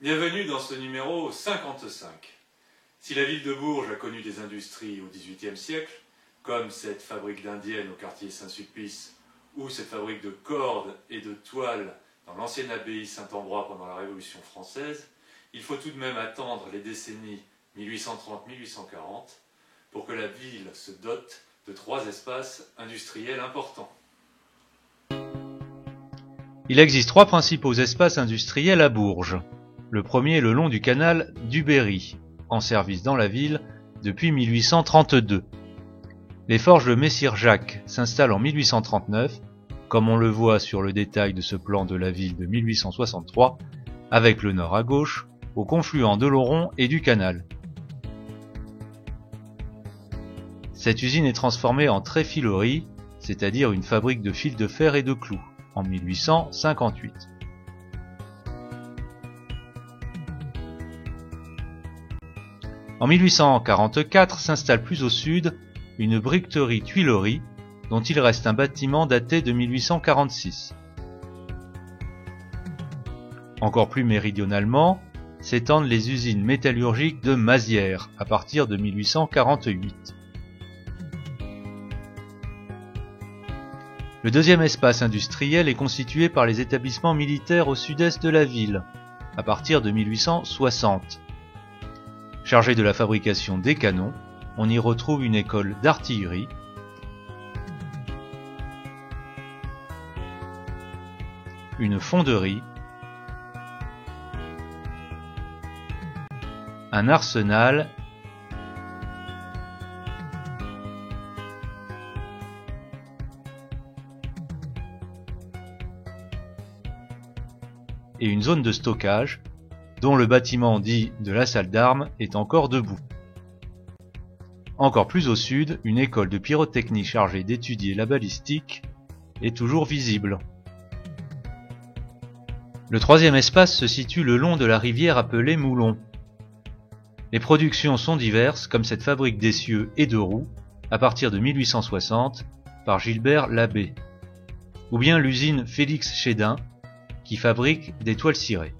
Bienvenue dans ce numéro 55. Si la ville de Bourges a connu des industries au XVIIIe siècle, comme cette fabrique d'indiennes au quartier Saint-Sulpice, ou cette fabrique de cordes et de toiles dans l'ancienne abbaye Saint-Ambroise pendant la Révolution française, il faut tout de même attendre les décennies 1830-1840 pour que la ville se dote de 3 espaces industriels importants. Il existe 3 principaux espaces industriels à Bourges. Le premier est le long du canal du Berry, en service dans la ville depuis 1832. Les forges de Messire Jacques s'installent en 1839, comme on le voit sur le détail de ce plan de la ville de 1863, avec le nord à gauche, au confluent de l'Oron et du canal. Cette usine est transformée en tréfilerie, c'est-à-dire une fabrique de fils de fer et de clous, en 1858. En 1844 s'installe plus au sud une briqueterie-tuilerie dont il reste un bâtiment daté de 1846. Encore plus méridionalement s'étendent les usines métallurgiques de Mazières à partir de 1848. Le deuxième espace industriel est constitué par les établissements militaires au sud-est de la ville, à partir de 1860. Chargé de la fabrication des canons, on y retrouve une école d'artillerie, une fonderie, un arsenal et une zone de stockage dont le bâtiment dit de la salle d'armes est encore debout. Encore plus au sud, une école de pyrotechnie chargée d'étudier la balistique est toujours visible. Le troisième espace se situe le long de la rivière appelée Moulon. Les productions sont diverses, comme cette fabrique d'essieux et de roues, à partir de 1860, par Gilbert Labbé, ou bien l'usine Félix Chédin, qui fabrique des toiles cirées.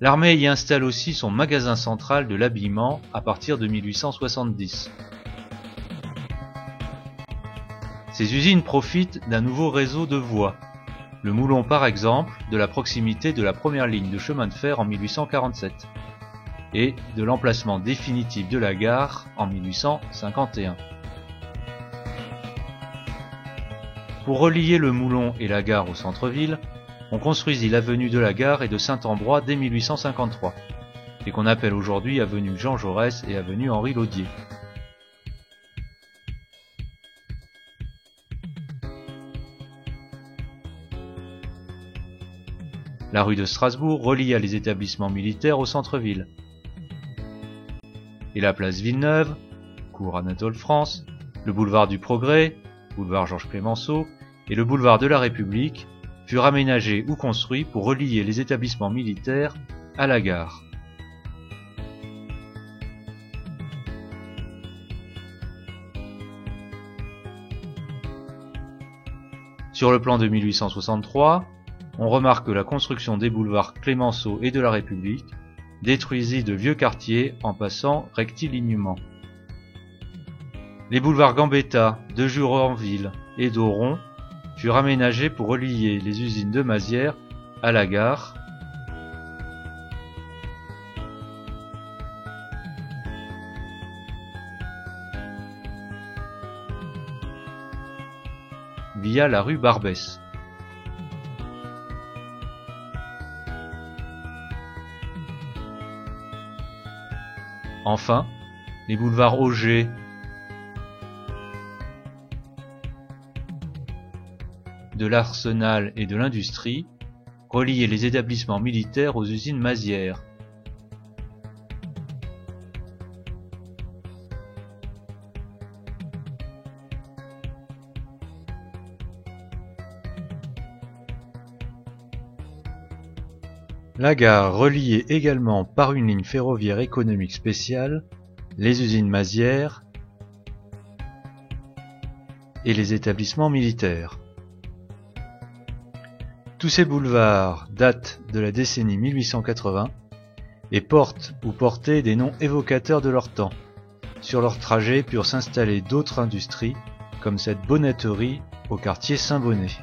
L'armée y installe aussi son magasin central de l'habillement à partir de 1870. Ces usines profitent d'un nouveau réseau de voies. Le Moulon par exemple, de la proximité de la première ligne de chemin de fer en 1847 et de l'emplacement définitif de la gare en 1851. Pour relier le Moulon et la gare au centre-ville, on construisit l'avenue de la Gare et de Saint-Ambroise dès 1853, et qu'on appelle aujourd'hui avenue Jean Jaurès et avenue Henri Laudier. La rue de Strasbourg relia les établissements militaires au centre-ville. Et la place Villeneuve, cours Anatole France, le boulevard du Progrès, boulevard Georges Clemenceau, et le boulevard de la République furent aménagés ou construits pour relier les établissements militaires à la gare. Sur le plan de 1863, on remarque que la construction des boulevards Clemenceau et de la République détruisit de vieux quartiers en passant rectilignement. Les boulevards Gambetta, de Juranville et d'Oron furent aménagés pour relier les usines de Mazières à la gare via la rue Barbès. Enfin, les boulevards Auger, de l'Arsenal et de l'Industrie reliaient les établissements militaires aux usines Mazières. La gare reliait également par une ligne ferroviaire économique spéciale les usines Mazières et les établissements militaires. Tous ces boulevards datent de la décennie 1880 et portent ou portaient des noms évocateurs de leur temps. Sur leur trajet purent s'installer d'autres industries, comme cette bonnetterie au quartier Saint-Bonnet.